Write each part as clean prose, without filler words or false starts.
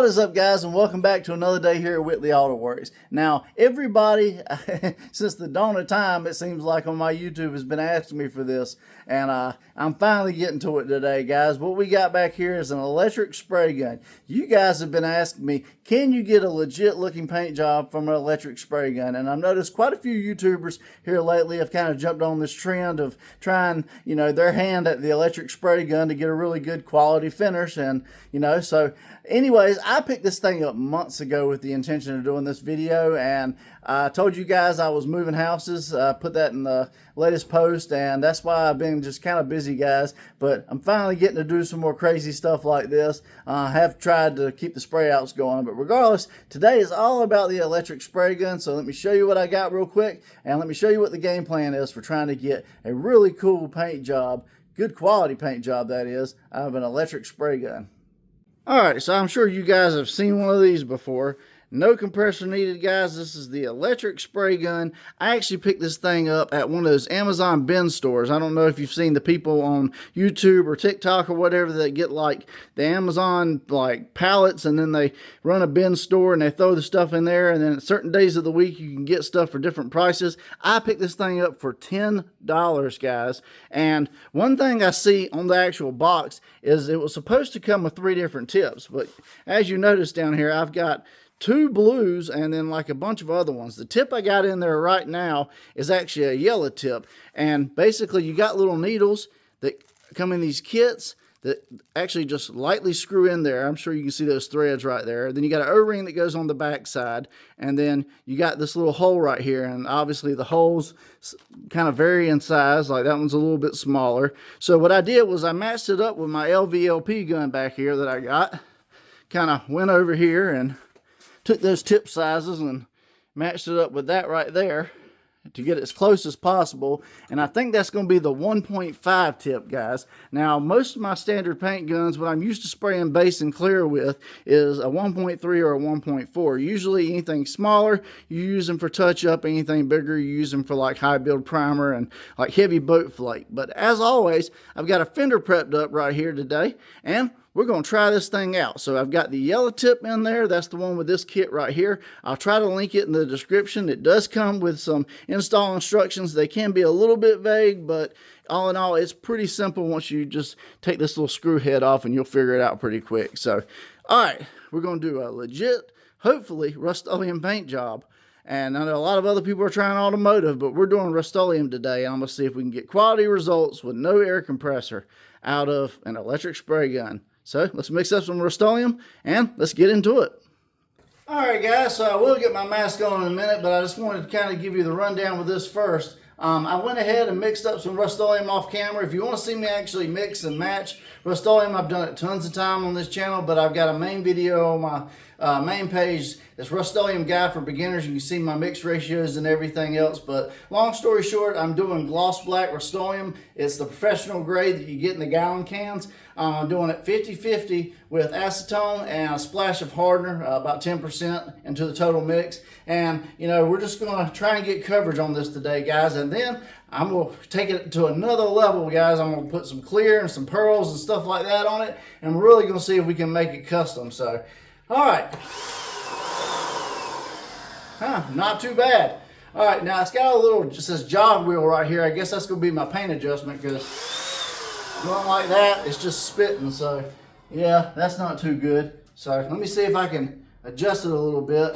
is up, guys, and welcome back to another day here at Whitley Auto Works. Now, everybody, since the dawn of time, it seems like on my YouTube has been asking me for this, and I'm finally getting to it today, guys. What we got back here is an electric spray gun. You guys have been asking me, can you get a legit looking paint job from an electric spray gun? And I've noticed quite a few YouTubers here lately have kind of jumped on this trend of trying, their hand at the electric spray gun to get a really good quality finish. And, so anyways, I picked this thing up months ago with the intention of doing this video, and I told you guys I was moving houses. I put that in the latest post, and that's why I've been just kind of busy, guys. But I'm finally getting to do some more crazy stuff like this. I have tried to keep the spray outs going, but regardless, today is all about the electric spray gun. So let me show you what I got real quick, and let me show you what the game plan is for trying to get a really cool paint job, good quality paint job that is, out of an electric spray gun. Alright, so I'm sure you guys have seen one of these before. No compressor needed, guys. This is the electric spray gun. I actually picked this thing up at one of those Amazon bin stores. I don't know if you've seen the people on YouTube or TikTok or whatever that get like the Amazon like pallets, and then they run a bin store and they throw the stuff in there, and then at certain days of the week you can get stuff for different prices. I picked this thing up for $10, guys. And one thing I see on the actual box is it was supposed to come with 3 different tips, but as you notice down here, I've got 2 blues and then like a bunch of other ones. The tip I got in there right now is actually a yellow tip, and basically you got little needles that come in these kits that actually just lightly screw in there. I'm sure you can see those threads right there. Then you got an O-ring that goes on the back side, and then you got this little hole right here, and obviously the holes kind of vary in size. Like that one's a little bit smaller. So what I did was I matched it up with my LVLP gun back here that I got. Kind of went over here and took those tip sizes and matched it up with that right there to get as close as possible. And I think that's going to be the 1.5 tip, guys. Now, most of my standard paint guns, what I'm used to spraying base and clear with, is a 1.3 or a 1.4. Usually anything smaller, you use them for touch-up. Anything bigger, you use them for like high build primer and like heavy boat flake. But as always, I've got a fender prepped up right here today, and we're going to try this thing out. So I've got the yellow tip in there. That's the one with this kit right here. I'll try to link it in the description. It does come with some install instructions. They can be a little bit vague, but all in all, it's pretty simple once you just take this little screw head off, and you'll figure it out pretty quick. So, all right, we're going to do a legit, hopefully, Rustoleum paint job. And I know a lot of other people are trying automotive, but we're doing Rustoleum today. And I'm going to see if we can get quality results with no air compressor out of an electric spray gun. So let's mix up some Rustoleum and let's get into it. Alright guys, so I will get my mask on in a minute, but I just wanted to kind of give you the rundown with this first. I went ahead and mixed up some Rustoleum off camera. If you want to see me actually mix and match Rustoleum, I've done it tons of time on this channel, but I've got a main video on my main page that's Rustoleum Guide for Beginners. You can see my mix ratios and everything else. But long story short, I'm doing gloss black Rustoleum. It's the professional grade that you get in the gallon cans. I'm doing it 50-50 with acetone and a splash of hardener, about 10% into the total mix. And, we're just going to try and get coverage on this today, guys. And then I'm going to take it to another level, guys. I'm going to put some clear and some pearls and stuff like that on it. And we're really going to see if we can make it custom. So, all right. Not too bad. All right, now it's got a little, just says jog wheel right here. I guess that's going to be my paint adjustment, because going like that, it's just spitting. So, yeah, that's not too good. So, let me see if I can adjust it a little bit.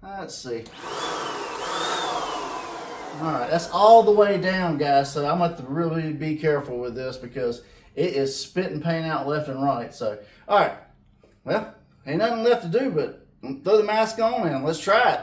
Let's see. Alright, that's all the way down, guys. So, I'm going to have to really be careful with this because it is spitting paint out left and right. So, alright. Well, ain't nothing left to do but throw the mask on and let's try it.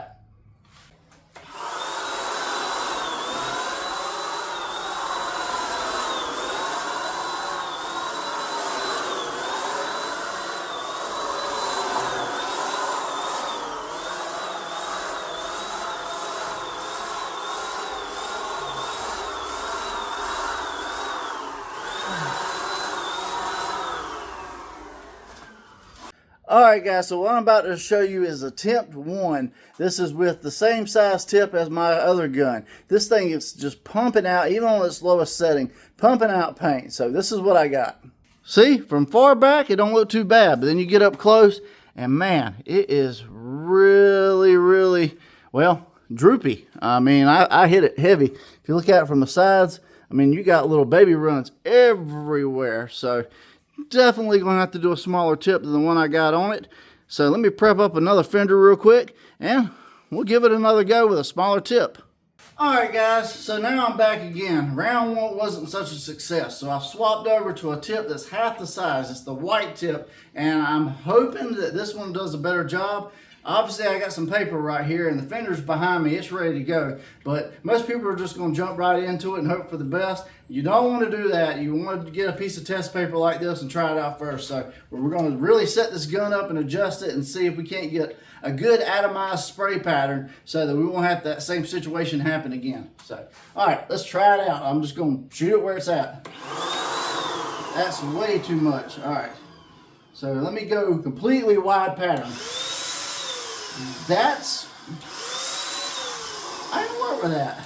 Alright guys, so what I'm about to show you is attempt 1. This is with the same size tip as my other gun. This thing is just pumping out, even on its lowest setting, pumping out paint. So this is what I got. See, from far back it don't look too bad, but then you get up close And man, it is really, well, droopy. I mean, I hit it heavy. If you look at it from the sides, I mean, you got little baby runs everywhere. So definitely going to have to do a smaller tip than the one I got on it. So let me prep up another fender real quick, and we'll give it another go with a smaller tip. Alright guys, so now I'm back again. Round one wasn't such a success, so I've swapped over to a tip that's half the size. It's the white tip, and I'm hoping that this one does a better job. Obviously, I got some paper right here, and the fender's behind me. It's ready to go, but most people are just going to jump right into it and hope for the best. You don't want to do that. You want to get a piece of test paper like this and try it out first. So we're going to really set this gun up and adjust it and see if we can't get a good atomized spray pattern so that we won't have that same situation happen again. So, all right, let's try it out. I'm just going to shoot it where it's at. That's way too much. All right, so let me go completely wide pattern. I can work with that.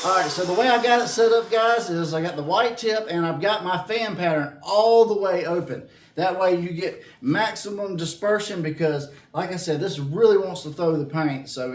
All right, so the way I got it set up, guys, is I got the white tip and I've got my fan pattern all the way open. That way you get maximum dispersion because, like I said, this really wants to throw the paint. So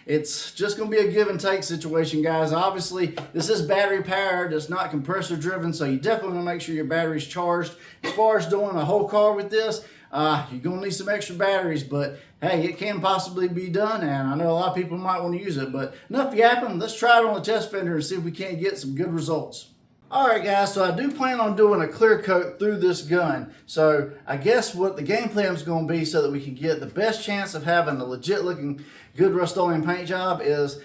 it's just going to be a give and take situation, guys. Obviously, this is battery powered. It's not compressor driven, so you definitely want to make sure your battery's charged. As far as doing a whole car with this, you're going to need some extra batteries, but hey, it can possibly be done, and I know a lot of people might want to use it, but enough yapping. Let's try it on the test fender and see if we can't get some good results. Alright guys, so I do plan on doing a clear coat through this gun. So I guess what the game plan is going to be so that we can get the best chance of having a legit looking good Rustoleum paint job is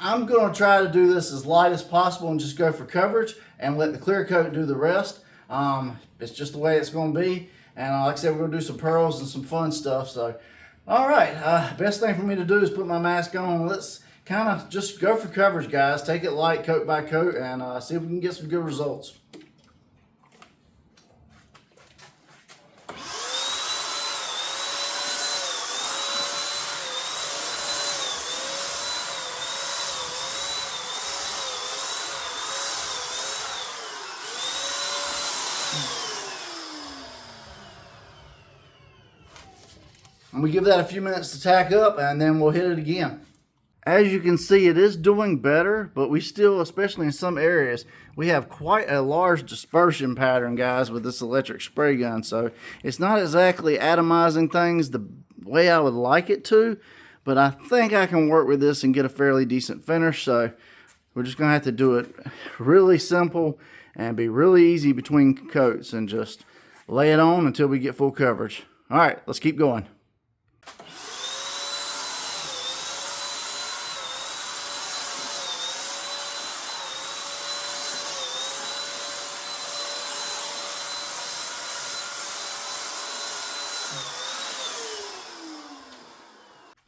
I'm going to try to do this as light as possible and just go for coverage and let the clear coat do the rest. It's just the way it's going to be. And like I said, we're going to do some pearls and some fun stuff. So, alright, best thing for me to do is put my mask on. Let's kind of just go for coverage, guys. Take it light coat by coat and see if we can get some good results. And we give that a few minutes to tack up and then we'll hit it again. As you can see, it is doing better, but we still, especially in some areas, we have quite a large dispersion pattern, guys, with this electric spray gun. So it's not exactly atomizing things the way I would like it to, but I think I can work with this and get a fairly decent finish. So we're just going to have to do it really simple and be really easy between coats and just lay it on until we get full coverage. All right, let's keep going.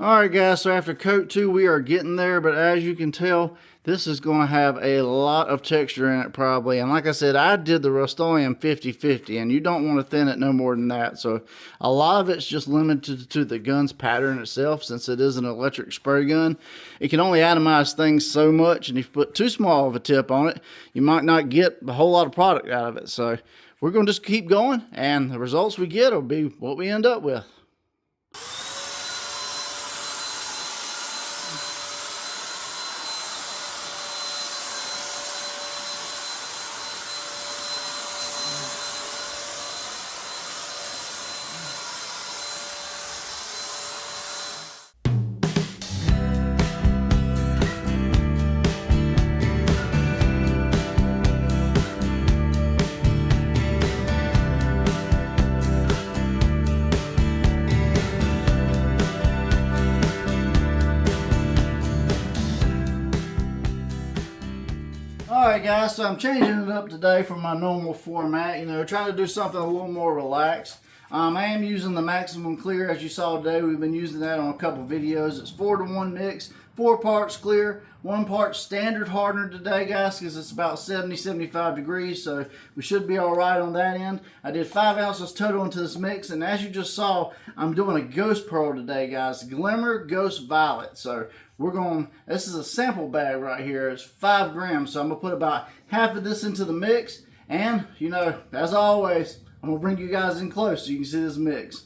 Alright guys, so after coat 2 we are getting there, but as you can tell, this is going to have a lot of texture in it probably. And like I said, I did the Rustoleum 50-50, and you don't want to thin it no more than that. So a lot of it's just limited to the gun's pattern itself, since it is an electric spray gun. It can only atomize things so much, and if you put too small of a tip on it, you might not get a whole lot of product out of it. So we're going to just keep going, and the results we get will be what we end up with. Alright guys, so I'm changing it up today from my normal format, trying to do something a little more relaxed. I am using the maximum clear as you saw today. We've been using that on a couple videos. It's 4-to-1 mix, 4 parts clear, 1 part standard hardener today, guys, because it's about 70-75 degrees, so we should be all right on that end. I did 5 ounces total into this mix, and as you just saw, I'm doing a ghost pearl today, guys. Glimmer Ghost Violet. So this is a sample bag right here. It's 5 grams, so I'm going to put about half of this into the mix, and, as always, I'm going to bring you guys in close so you can see this mix.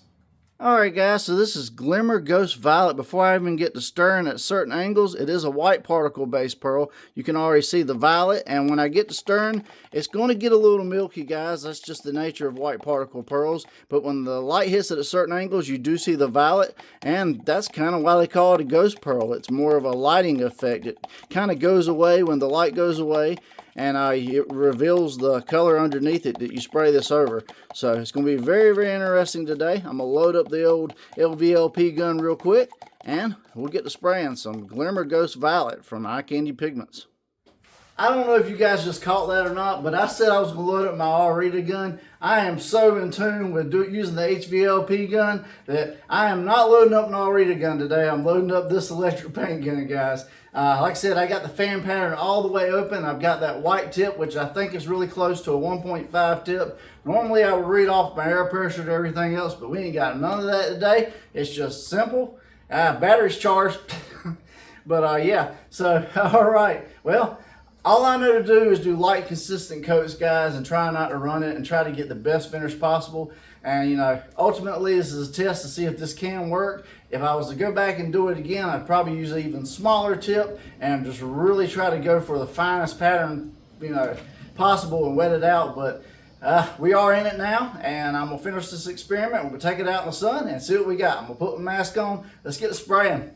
Alright guys, so this is Glimmer Ghost Violet. Before I even get to stirring at certain angles, it is a white particle based pearl. You can already see the violet, and when I get to stirring, it's going to get a little milky, guys. That's just the nature of white particle pearls. But when the light hits it at certain angles, you do see the violet, and that's kind of why they call it a ghost pearl. It's more of a lighting effect. It kind of goes away when the light goes away, and it reveals the color underneath it that you spray this over. So it's going to be very, very interesting today. I'm going to load up the old LVLP gun real quick, and we'll get to spraying some Glimmer Ghost Violet from Eye Candy Pigments. I don't know if you guys just caught that or not, but I said I was going to load up my Arita gun. I am so in tune with using the HVLP gun that I am not loading up an Arita gun today. I'm loading up this electric paint gun, guys. Like I said, I got the fan pattern all the way open. I've got that white tip, which I think is really close to a 1.5 tip. Normally I would read off my air pressure and everything else, but we ain't got none of that today. It's just simple. Battery's charged. But yeah, so all right. Well, all I know to do is do light, consistent coats, guys, and try not to run it and try to get the best finish possible. And, you know, ultimately, this is a test to see if this can work. If I was to go back and do it again, I'd probably use an even smaller tip and just really try to go for the finest pattern, you know, possible and wet it out. But we are in it now, and I'm going to finish this experiment. We're going to take it out in the sun and see what we got. I'm going to put my mask on. Let's get it spraying.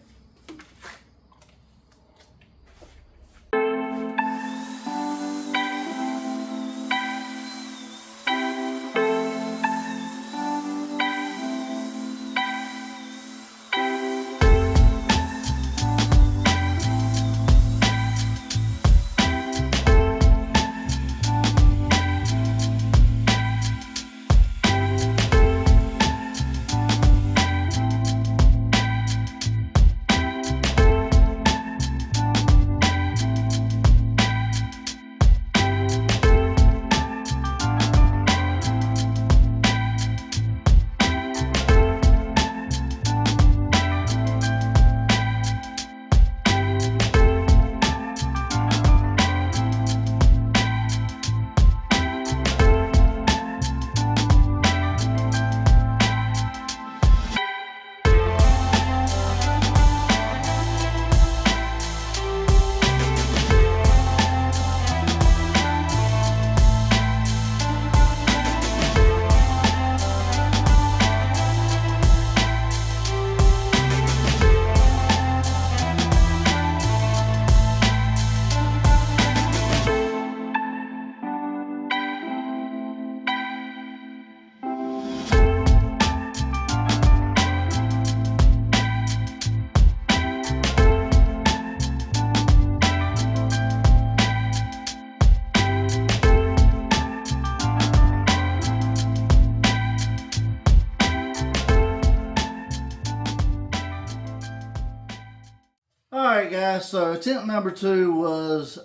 Alright guys, so attempt number 2 was,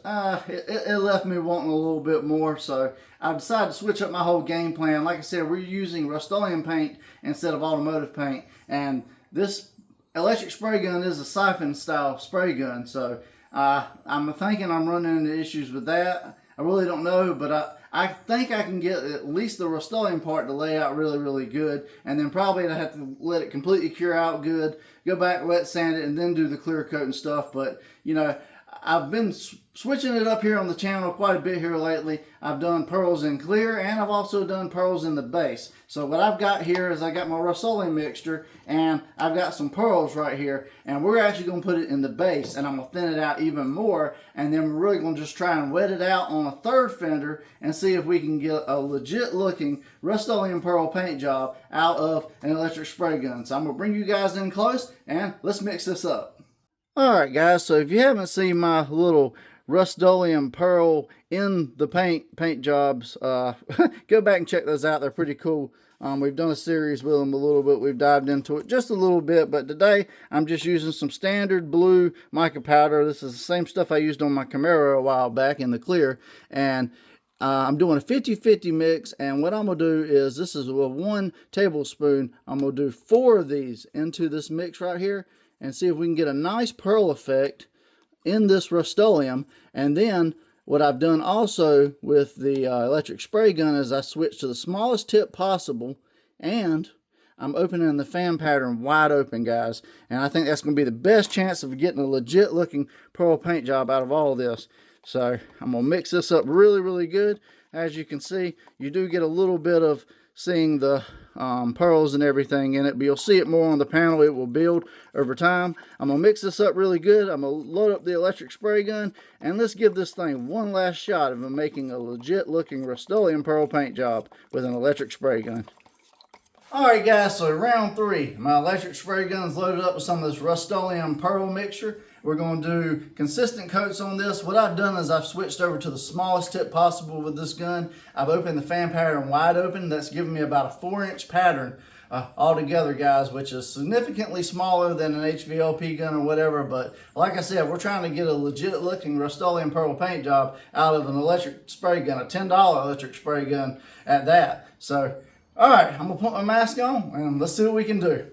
it left me wanting a little bit more, so I decided to switch up my whole game plan. Like I said, we're using Rustoleum paint instead of automotive paint, and this electric spray gun is a siphon style spray gun, so I'm thinking I'm running into issues with that. I really don't know, but I think I can get at least the Rustoleum part to lay out really, really good, and then probably I have to let it completely cure out good, go back, wet sand it, and then do the clear coat and stuff. But, you know, I've been switching it up here on the channel quite a bit here lately. I've done pearls in clear, and I've also done pearls in the base. So what I've got here is I got my Rustoleum mixture, and I've got some pearls right here, and we're actually going to put it in the base, and I'm going to thin it out even more, and then we're really going to just try and wet it out on a third fender and see if we can get a legit looking Rustoleum pearl paint job out of an electric spray gun. So I'm going to bring you guys in close, and let's mix this up. Alright guys, so if you haven't seen my little Rustoleum pearl in the paint jobs, go back and check those out. They're pretty cool. We've done a series with them a little bit. We've dived into it just a little bit, but today I'm just using some standard blue mica powder. This is the same stuff I used on my Camaro a while back in the clear, and I'm doing a 50-50 mix, and what I'm going to do is, this is with 1 tablespoon, I'm going to do 4 of these into this mix right here, and see if we can get a nice pearl effect in this Rustoleum. And then what I've done also with the electric spray gun is I switched to the smallest tip possible, and I'm opening the fan pattern wide open, guys, and I think that's going to be the best chance of getting a legit looking pearl paint job out of all of this. So I'm going to mix this up really, really good. As you can see, you do get a little bit of seeing the pearls and everything in it, but you'll see it more on the panel. It will build over time. I'm going to mix this up really good. I'm going to load up the electric spray gun, and let's give this thing one last shot of making a legit looking Rustoleum pearl paint job with an electric spray gun. Alright guys, so round 3. My electric spray gun's loaded up with some of this Rustoleum pearl mixture. We're going to do consistent coats on this. What I've done is I've switched over to the smallest tip possible with this gun. I've opened the fan pattern wide open. That's giving me about a 4-inch pattern altogether, guys, which is significantly smaller than an HVLP gun or whatever. But like I said, we're trying to get a legit looking Rustoleum pearl paint job out of an electric spray gun, a $10 electric spray gun at that. So all right, I'm going to put my mask on and let's see what we can do.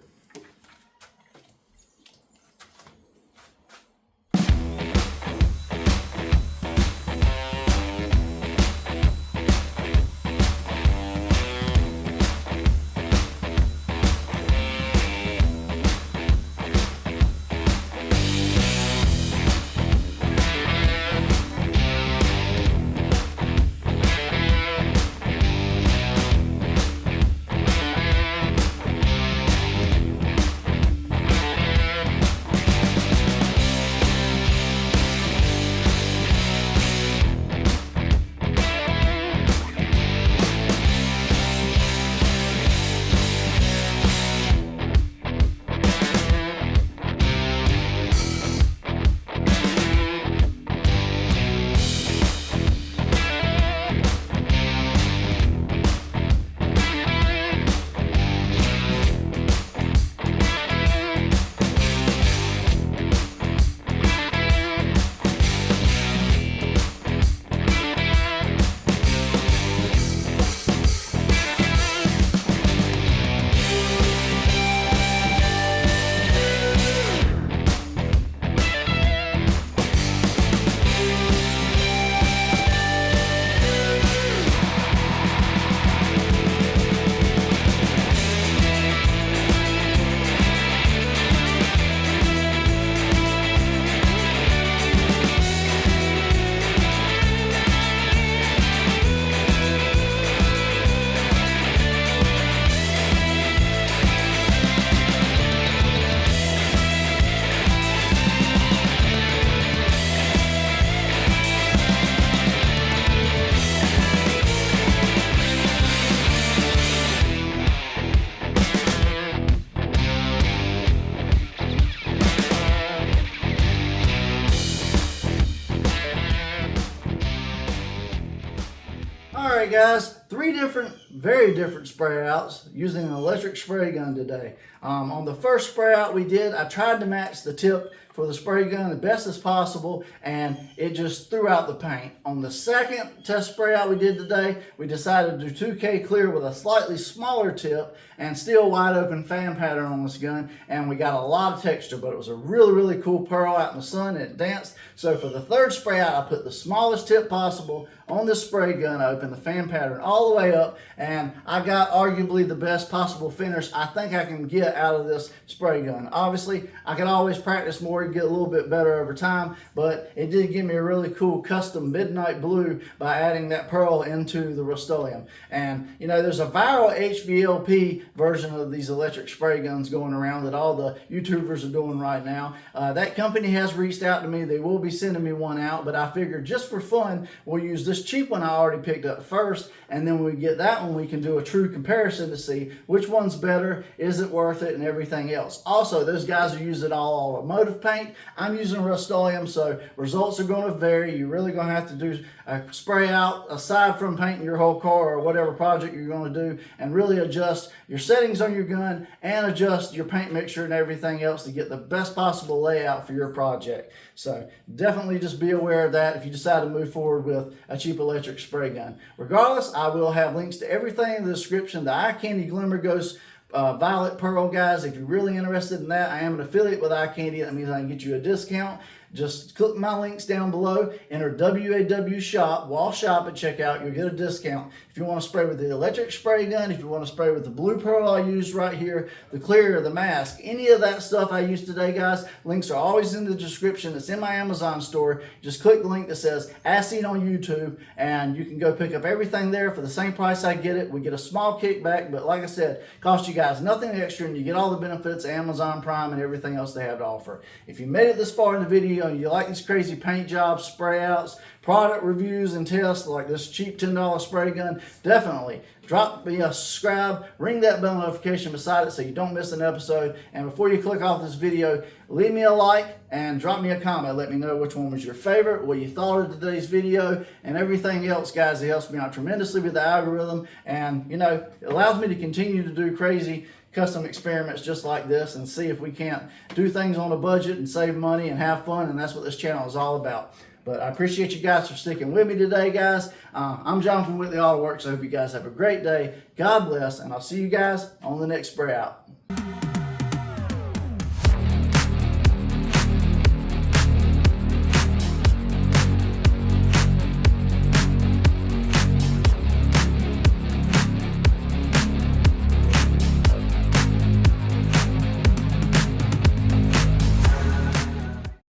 Alright guys, 3 different, very different spray outs using an electric spray gun today. On the first spray out we did, I tried to match the tip for the spray gun the best as possible, and it just threw out the paint. On the second test spray out we did today, we decided to do 2K clear with a slightly smaller tip and still wide open fan pattern on this gun, and we got a lot of texture, but it was a really, really cool pearl out in the sun, and it danced. So for the third spray out, I put the smallest tip possible on this spray gun, I opened the fan pattern all the way up, and I got arguably the best possible finish I think I can get out of this spray gun. Obviously, I can always practice more and get a little bit better over time, but it did give me a really cool custom midnight blue by adding that pearl into the Rustoleum. And you know, there's a viral HVLP version of these electric spray guns going around that all the YouTubers are doing right now. That company has reached out to me. They will be sending me one out, but I figured just for fun, we'll use this cheap one I already picked up first, and then when we get that one, we can do a true comparison to see which one's better, is it worth it, and everything else. Also, those guys are using all automotive paint. I'm using Rustoleum, so results are going to vary. You're really going to have to do a spray out aside from painting your whole car or whatever project you're going to do, and really adjust your settings on your gun and adjust your paint mixture and everything else to get the best possible layout for your project. So definitely just be aware of that if you decide to move forward with a cheap electric spray gun. Regardless, I will have links to everything in the description. The Eye Candy Glimmer Ghost Violet Pearl, guys, if you're really interested in that, I am an affiliate with Eye Candy. That means I can get you a discount. just click my links down below, enter WAW shop, while shop at checkout, you'll get a discount. If you want to spray with the electric spray gun, if you want to spray with the blue pearl I used right here, the clear, the mask, any of that stuff I used today, guys, links are always in the description. It's in my Amazon store. Just click the link that says As Seen on YouTube, and you can go pick up everything there for the same price I get it. We get a small kickback, but like I said, cost you guys nothing extra, and you get all the benefits of Amazon Prime and everything else they have to offer. If you made it this far in the video and you like these crazy paint jobs, spray outs, product reviews and tests like this cheap $10 spray gun, definitely drop me a subscribe, ring that bell notification beside it so you don't miss an episode. And before you click off this video, leave me a like and drop me a comment. Let me know which one was your favorite, what you thought of today's video, and everything else, guys. It helps me out tremendously with the algorithm, and you know, it allows me to continue to do crazy custom experiments just like this and see if we can't do things on a budget and save money and have fun, and that's what this channel is all about. But I appreciate you guys for sticking with me today, guys. I'm John from Whitley Auto Works. I hope you guys have a great day. God bless, and I'll see you guys on the next spray out.